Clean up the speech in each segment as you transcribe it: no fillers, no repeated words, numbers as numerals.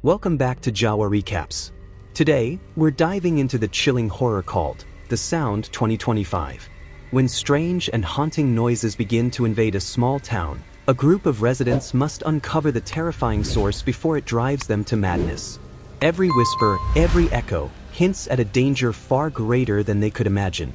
Welcome back to Jawa Recaps. Today, we're diving into the chilling horror called The Sound 2025. When strange and haunting noises begin to invade a small town, a group of residents must uncover the terrifying source before it drives them to madness. Every whisper, every echo, hints at a danger far greater than they could imagine.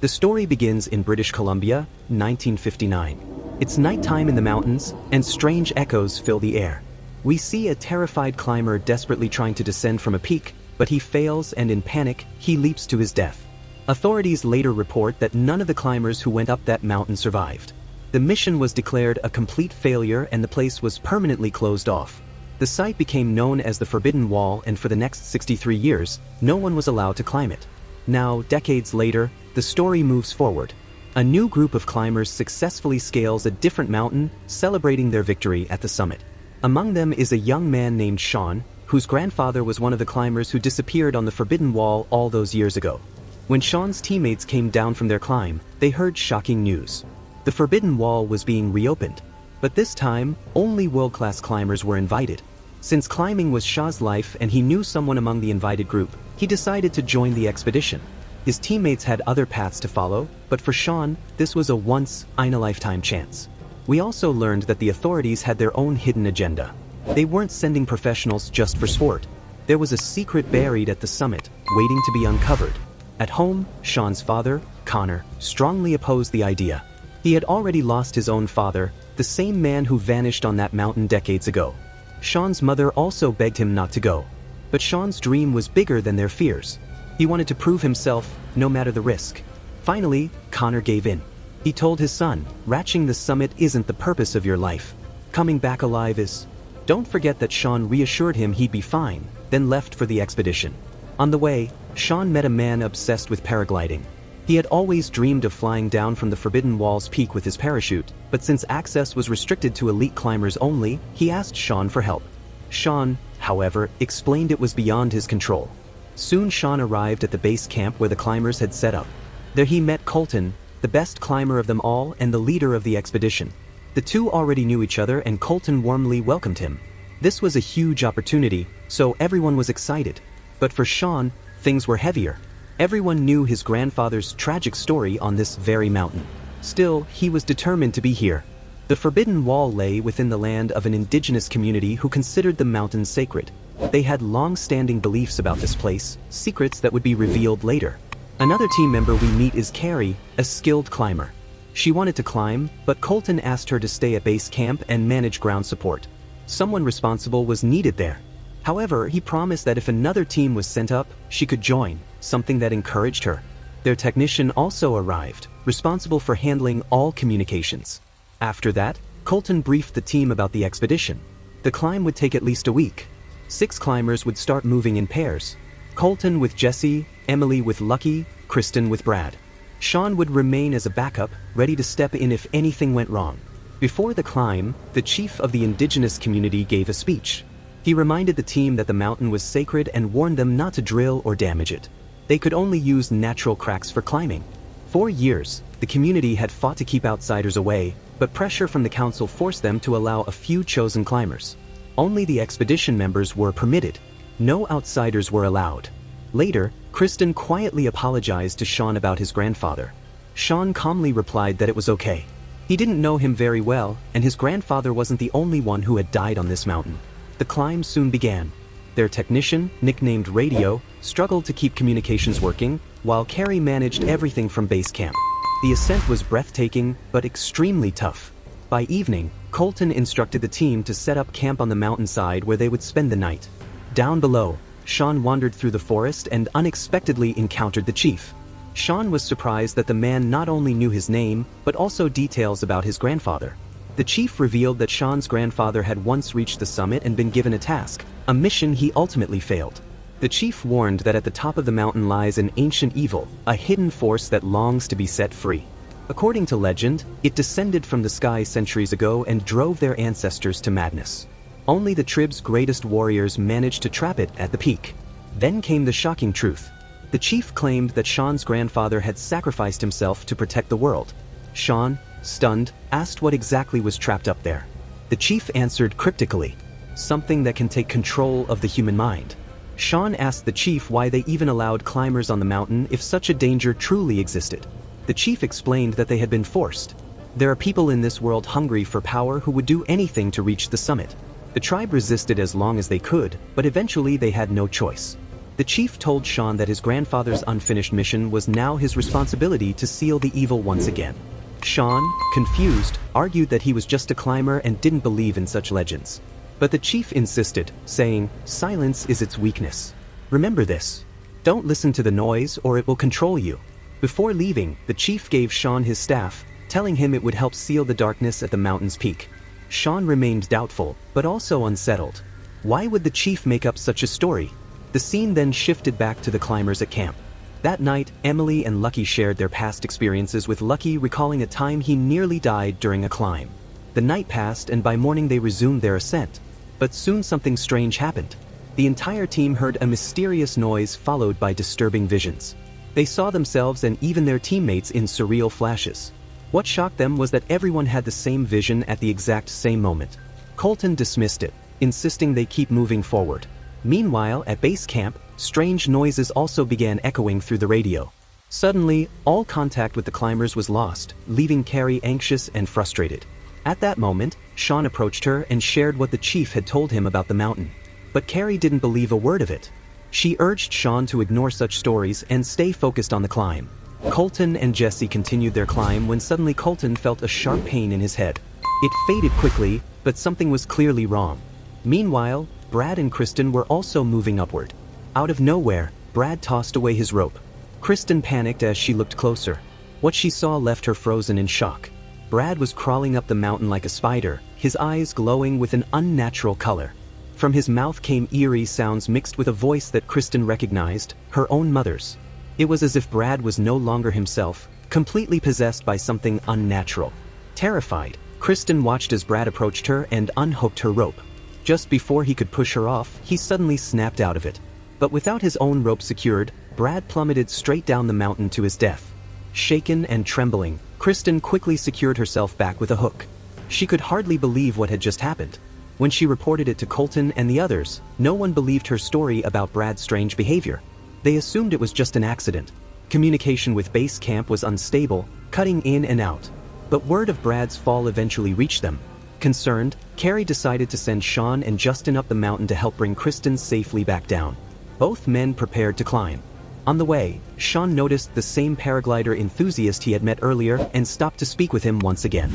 The story begins in British Columbia, 1959. It's nighttime in the mountains, and strange echoes fill the air. We see a terrified climber desperately trying to descend from a peak, but he fails and in panic, he leaps to his death. Authorities later report that none of the climbers who went up that mountain survived. The mission was declared a complete failure and the place was permanently closed off. The site became known as the Forbidden Wall, and for the next 63 years, no one was allowed to climb it. Now, decades later, the story moves forward. A new group of climbers successfully scales a different mountain, celebrating their victory at the summit. Among them is a young man named Sean, whose grandfather was one of the climbers who disappeared on the Forbidden Wall all those years ago. When Sean's teammates came down from their climb, they heard shocking news. The Forbidden Wall was being reopened. But this time, only world-class climbers were invited. Since climbing was Shah's life and he knew someone among the invited group, he decided to join the expedition. His teammates had other paths to follow, but for Sean, this was a once-in-a-lifetime chance. We also learned that the authorities had their own hidden agenda. They weren't sending professionals just for sport. There was a secret buried at the summit, waiting to be uncovered. At home, Sean's father, Connor, strongly opposed the idea. He had already lost his own father, the same man who vanished on that mountain decades ago. Sean's mother also begged him not to go. But Sean's dream was bigger than their fears. He wanted to prove himself, no matter the risk. Finally, Connor gave in. He told his son, "Reaching the summit isn't the purpose of your life. Coming back alive is." Don't forget that Sean reassured him he'd be fine, then left for the expedition. On the way, Sean met a man obsessed with paragliding. He had always dreamed of flying down from the Forbidden Wall's peak with his parachute, but since access was restricted to elite climbers only, he asked Sean for help. Sean, however, explained it was beyond his control. Soon Sean arrived at the base camp where the climbers had set up. There he met Colton, the best climber of them all and the leader of the expedition. The two already knew each other and Colton warmly welcomed him. This was a huge opportunity, so everyone was excited. But for Sean, things were heavier. Everyone knew his grandfather's tragic story on this very mountain. Still, he was determined to be here. The Forbidden Wall lay within the land of an indigenous community who considered the mountain sacred. They had long-standing beliefs about this place, secrets that would be revealed later. Another team member we meet is Carrie, a skilled climber. She wanted to climb, but Colton asked her to stay at base camp and manage ground support. Someone responsible was needed there. However, he promised that if another team was sent up, she could join, something that encouraged her. Their technician also arrived, responsible for handling all communications. After that, Colton briefed the team about the expedition. The climb would take at least a week. 6 climbers would start moving in pairs. Colton with Jesse, Emily with Lucky, Kristen with Brad. Sean would remain as a backup, ready to step in if anything went wrong. Before the climb, the chief of the indigenous community gave a speech. He reminded the team that the mountain was sacred and warned them not to drill or damage it. They could only use natural cracks for climbing. For years, the community had fought to keep outsiders away, but pressure from the council forced them to allow a few chosen climbers. Only the expedition members were permitted. No outsiders were allowed. Later, Kristen quietly apologized to Sean about his grandfather. Sean calmly replied that it was okay. He didn't know him very well, and his grandfather wasn't the only one who had died on this mountain. The climb soon began. Their technician, nicknamed Radio, struggled to keep communications working, while Carrie managed everything from base camp. The ascent was breathtaking, but extremely tough. By evening, Colton instructed the team to set up camp on the mountainside where they would spend the night. Down below, Sean wandered through the forest and unexpectedly encountered the chief. Sean was surprised that the man not only knew his name, but also details about his grandfather. The chief revealed that Sean's grandfather had once reached the summit and been given a task, a mission he ultimately failed. The chief warned that at the top of the mountain lies an ancient evil, a hidden force that longs to be set free. According to legend, it descended from the sky centuries ago and drove their ancestors to madness. Only the tribe's greatest warriors managed to trap it at the peak. Then came the shocking truth. The chief claimed that Sean's grandfather had sacrificed himself to protect the world. Sean, stunned, asked what exactly was trapped up there. The chief answered cryptically, something that can take control of the human mind. Sean asked the chief why they even allowed climbers on the mountain if such a danger truly existed. The chief explained that they had been forced. There are people in this world hungry for power who would do anything to reach the summit. The tribe resisted as long as they could, but eventually they had no choice. The chief told Sean that his grandfather's unfinished mission was now his responsibility to seal the evil once again. Sean, confused, argued that he was just a climber and didn't believe in such legends. But the chief insisted, saying, "Silence is its weakness. Remember this. Don't listen to the noise or it will control you." Before leaving, the chief gave Sean his staff, telling him it would help seal the darkness at the mountain's peak. Sean remained doubtful, but also unsettled. Why would the chief make up such a story? The scene then shifted back to the climbers at camp. That night, Emily and Lucky shared their past experiences, with Lucky recalling a time he nearly died during a climb. The night passed and by morning they resumed their ascent. But soon something strange happened. The entire team heard a mysterious noise followed by disturbing visions. They saw themselves and even their teammates in surreal flashes. What shocked them was that everyone had the same vision at the exact same moment. Colton dismissed it, insisting they keep moving forward. Meanwhile, at base camp, strange noises also began echoing through the radio. Suddenly, all contact with the climbers was lost, leaving Carrie anxious and frustrated. At that moment, Sean approached her and shared what the chief had told him about the mountain. But Carrie didn't believe a word of it. She urged Sean to ignore such stories and stay focused on the climb. Colton and Jesse continued their climb when suddenly Colton felt a sharp pain in his head. It faded quickly, but something was clearly wrong. Meanwhile, Brad and Kristen were also moving upward. Out of nowhere, Brad tossed away his rope. Kristen panicked as she looked closer. What she saw left her frozen in shock. Brad was crawling up the mountain like a spider, his eyes glowing with an unnatural color. From his mouth came eerie sounds mixed with a voice that Kristen recognized, her own mother's. It was as if Brad was no longer himself, completely possessed by something unnatural. Terrified, Kristen watched as Brad approached her and unhooked her rope. Just before he could push her off, he suddenly snapped out of it. But without his own rope secured, Brad plummeted straight down the mountain to his death. Shaken and trembling, Kristen quickly secured herself back with a hook. She could hardly believe what had just happened. When she reported it to Colton and the others, no one believed her story about Brad's strange behavior. They assumed it was just an accident. Communication with base camp was unstable, cutting in and out. But word of Brad's fall eventually reached them. Concerned, Carrie decided to send Sean and Justin up the mountain to help bring Kristen safely back down. Both men prepared to climb. On the way, Sean noticed the same paraglider enthusiast he had met earlier and stopped to speak with him once again.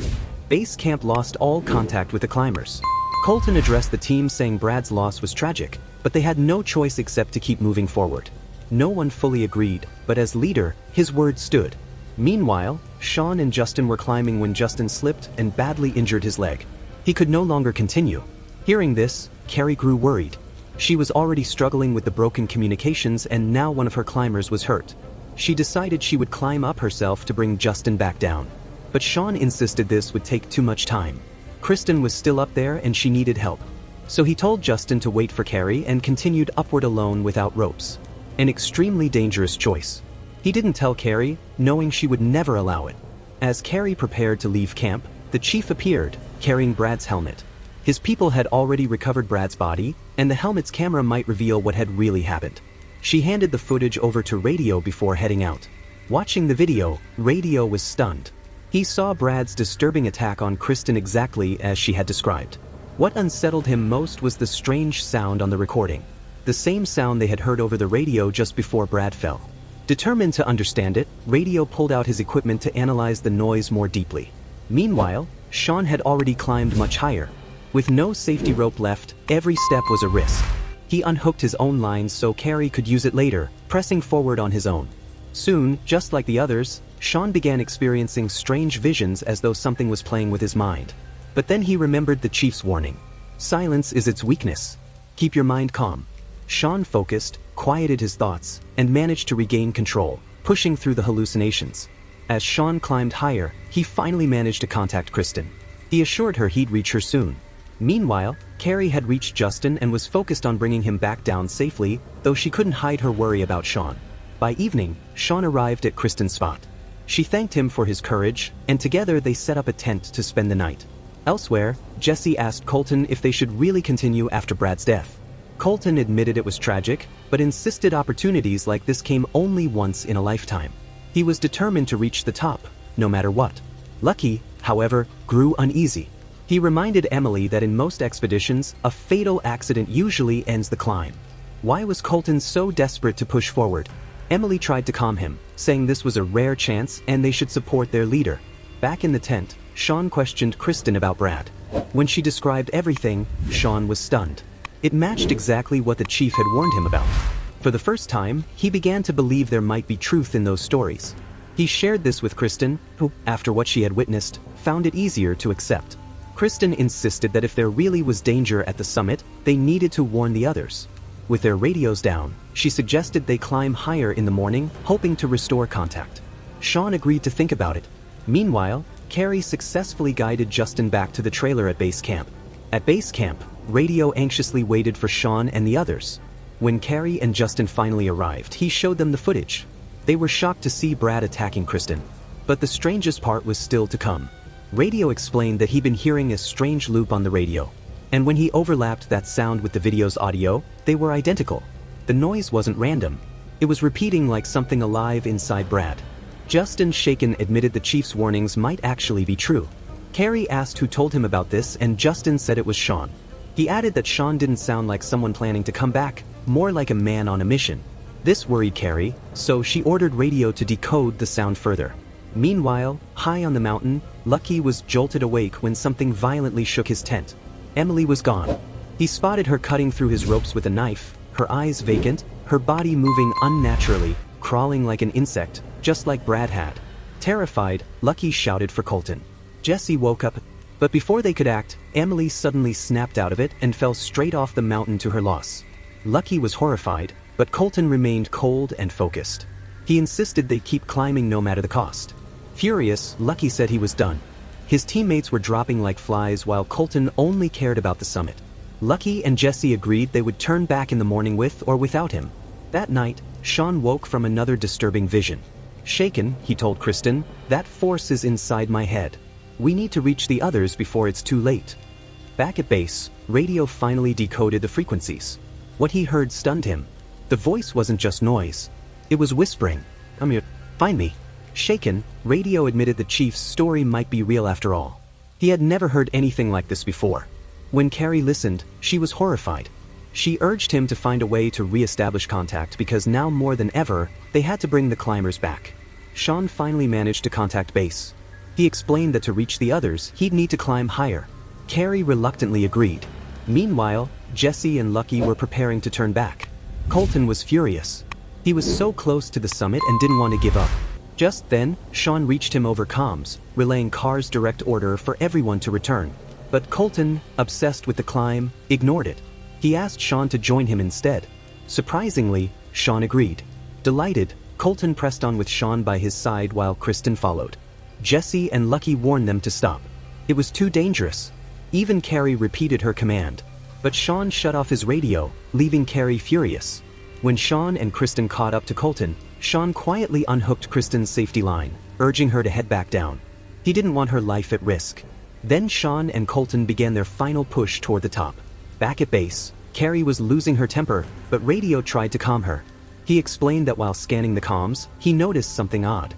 Base camp lost all contact with the climbers. Colton addressed the team saying Brad's loss was tragic, but they had no choice except to keep moving forward. No one fully agreed, but as leader, his word stood. Meanwhile, Sean and Justin were climbing when Justin slipped and badly injured his leg. He could no longer continue. Hearing this, Carrie grew worried. She was already struggling with the broken communications and now one of her climbers was hurt. She decided she would climb up herself to bring Justin back down. But Sean insisted this would take too much time. Kristen was still up there and she needed help. So he told Justin to wait for Carrie and continued upward alone without ropes. An extremely dangerous choice. He didn't tell Carrie, knowing she would never allow it. As Carrie prepared to leave camp, the chief appeared, carrying Brad's helmet. His people had already recovered Brad's body, and the helmet's camera might reveal what had really happened. She handed the footage over to Radio before heading out. Watching the video, Radio was stunned. He saw Brad's disturbing attack on Kristen exactly as she had described. What unsettled him most was the strange sound on the recording. The same sound they had heard over the radio just before Brad fell. Determined to understand it, Radio pulled out his equipment to analyze the noise more deeply. Meanwhile, Sean had already climbed much higher. With no safety rope left, every step was a risk. He unhooked his own lines so Carrie could use it later, pressing forward on his own. Soon, just like the others, Sean began experiencing strange visions as though something was playing with his mind. But then he remembered the chief's warning. Silence is its weakness. Keep your mind calm. Sean focused, quieted his thoughts, and managed to regain control, pushing through the hallucinations. As Sean climbed higher, he finally managed to contact Kristen. He assured her he'd reach her soon. Meanwhile, Carrie had reached Justin and was focused on bringing him back down safely, though she couldn't hide her worry about Sean. By evening, Sean arrived at Kristen's spot. She thanked him for his courage, and together they set up a tent to spend the night. Elsewhere, Jesse asked Colton if they should really continue after Brad's death. Colton admitted it was tragic, but insisted opportunities like this came only once in a lifetime. He was determined to reach the top, no matter what. Lucky, however, grew uneasy. He reminded Emily that in most expeditions, a fatal accident usually ends the climb. Why was Colton so desperate to push forward? Emily tried to calm him, saying this was a rare chance and they should support their leader. Back in the tent, Sean questioned Kristen about Brad. When she described everything, Sean was stunned. It matched exactly what the chief had warned him about. For the first time, he began to believe there might be truth in those stories. He shared this with Kristen, who, after what she had witnessed, found it easier to accept. Kristen insisted that if there really was danger at the summit, they needed to warn the others. With their radios down, she suggested they climb higher in the morning, hoping to restore contact. Sean agreed to think about it. Meanwhile, Carrie successfully guided Justin back to the trailer at base camp. At base camp, Radio anxiously waited for Sean and the others. When Carrie and Justin finally arrived, he showed them the footage. They were shocked to see Brad attacking Kristen. But the strangest part was still to come. Radio explained that he'd been hearing a strange loop on the radio. And when he overlapped that sound with the video's audio, they were identical. The noise wasn't random. It was repeating like something alive inside Brad. Justin, shaken, admitted the chief's warnings might actually be true. Carrie asked who told him about this, and Justin said it was Sean. He added that Sean didn't sound like someone planning to come back, more like a man on a mission. This worried Carrie, so she ordered Radio to decode the sound further. Meanwhile, high on the mountain, Lucky was jolted awake when something violently shook his tent. Emily was gone. He spotted her cutting through his ropes with a knife, her eyes vacant, her body moving unnaturally, crawling like an insect, just like Brad had. Terrified, Lucky shouted for Colton. Jesse woke up, but before they could act, Emily suddenly snapped out of it and fell straight off the mountain to her loss. Lucky was horrified, but Colton remained cold and focused. He insisted they keep climbing no matter the cost. Furious, Lucky said he was done. His teammates were dropping like flies while Colton only cared about the summit. Lucky and Jesse agreed they would turn back in the morning with or without him. That night, Sean woke from another disturbing vision. Shaken, he told Kristen, "That force is inside my head. We need to reach the others before it's too late." Back at base, Radio finally decoded the frequencies. What he heard stunned him. The voice wasn't just noise. It was whispering, "Come here, find me." Shaken, Radio admitted the chief's story might be real after all. He had never heard anything like this before. When Carrie listened, she was horrified. She urged him to find a way to re-establish contact because now more than ever, they had to bring the climbers back. Sean finally managed to contact base. He explained that to reach the others, he'd need to climb higher. Carrie reluctantly agreed. Meanwhile, Jesse and Lucky were preparing to turn back. Colton was furious. He was so close to the summit and didn't want to give up. Just then, Sean reached him over comms, relaying Carr's direct order for everyone to return. But Colton, obsessed with the climb, ignored it. He asked Sean to join him instead. Surprisingly, Sean agreed. Delighted, Colton pressed on with Sean by his side while Kristen followed. Jesse and Lucky warned them to stop. It was too dangerous. Even Carrie repeated her command. But Sean shut off his radio, leaving Carrie furious. When Sean and Kristen caught up to Colton, Sean quietly unhooked Kristen's safety line, urging her to head back down. He didn't want her life at risk. Then Sean and Colton began their final push toward the top. Back at base, Carrie was losing her temper, but Radio tried to calm her. He explained that while scanning the comms, he noticed something odd.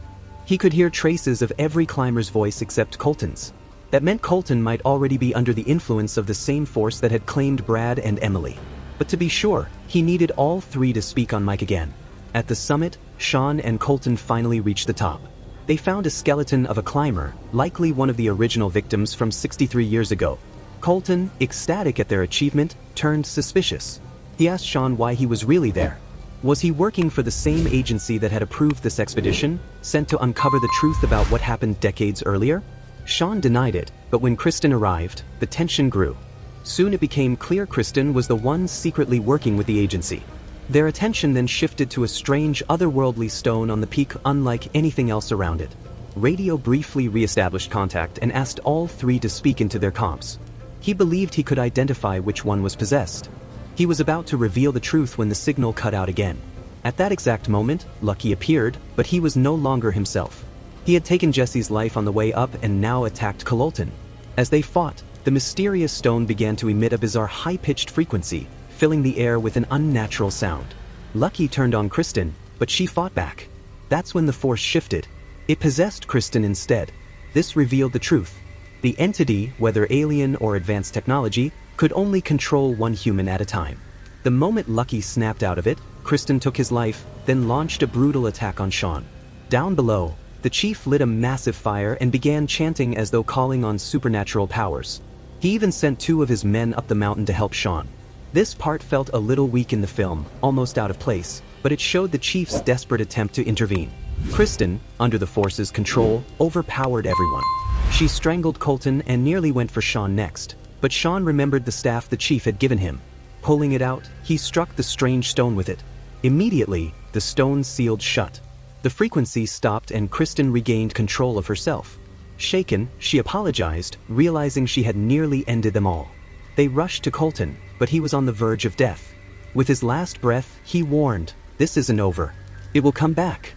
He could hear traces of every climber's voice except Colton's. That meant Colton might already be under the influence of the same force that had claimed Brad and Emily. But to be sure, he needed all three to speak on mic again. At the summit, Sean and Colton finally reached the top. They found a skeleton of a climber, likely one of the original victims from 63 years ago. Colton, ecstatic at their achievement, turned suspicious. He asked Sean why he was really there. Was he working for the same agency that had approved this expedition, sent to uncover the truth about what happened decades earlier? Sean denied it, but when Kristen arrived, the tension grew. Soon it became clear Kristen was the one secretly working with the agency. Their attention then shifted to a strange otherworldly stone on the peak unlike anything else around it. Radio briefly re-established contact and asked all three to speak into their comms. He believed he could identify which one was possessed. He was about to reveal the truth when the signal cut out again. At that exact moment, Lucky appeared, but he was no longer himself. He had taken Jesse's life on the way up and now attacked Colton. As they fought, the mysterious stone began to emit a bizarre high-pitched frequency, filling the air with an unnatural sound. Lucky turned on Kristen, but she fought back. That's when the force shifted. It possessed Kristen instead. This revealed the truth. The entity, whether alien or advanced technology, could only control one human at a time. The moment Lucky snapped out of it, Kristen took his life, then launched a brutal attack on Sean. Down below, the chief lit a massive fire and began chanting as though calling on supernatural powers. He even sent 2 of his men up the mountain to help Sean. This part felt a little weak in the film, almost out of place, but it showed the chief's desperate attempt to intervene. Kristen, under the force's control, overpowered everyone. She strangled Colton and nearly went for Sean next, but Sean remembered the staff the chief had given him. Pulling it out, he struck the strange stone with it. Immediately, the stone sealed shut. The frequency stopped and Kristen regained control of herself. Shaken, she apologized, realizing she had nearly ended them all. They rushed to Colton, but he was on the verge of death. With his last breath, he warned, "This isn't over. It will come back."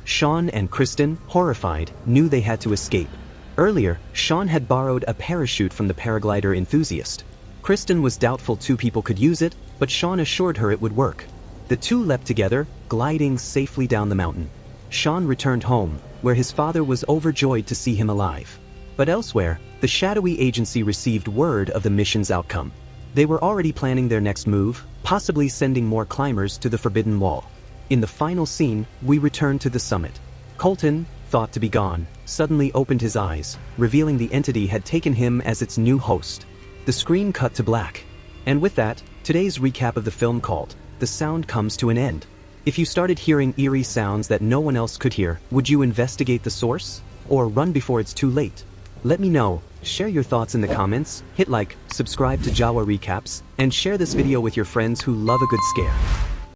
Sean and Kristen, horrified, knew they had to escape. Earlier, Sean had borrowed a parachute from the paraglider enthusiast. Kristen was doubtful 2 people could use it, but Sean assured her it would work. The 2 leapt together, gliding safely down the mountain. Sean returned home, where his father was overjoyed to see him alive. But elsewhere, the shadowy agency received word of the mission's outcome. They were already planning their next move, possibly sending more climbers to the Forbidden Wall. In the final scene, we return to the summit. Colton, thought to be gone, suddenly opened his eyes, revealing the entity had taken him as its new host. The screen cut to black. And with that, today's recap of the film called The Sound comes to an end. If you started hearing eerie sounds that no one else could hear, would you investigate the source? Or run before it's too late? Let me know. Share your thoughts in the comments, hit like, subscribe to Jawa Recaps, and share this video with your friends who love a good scare.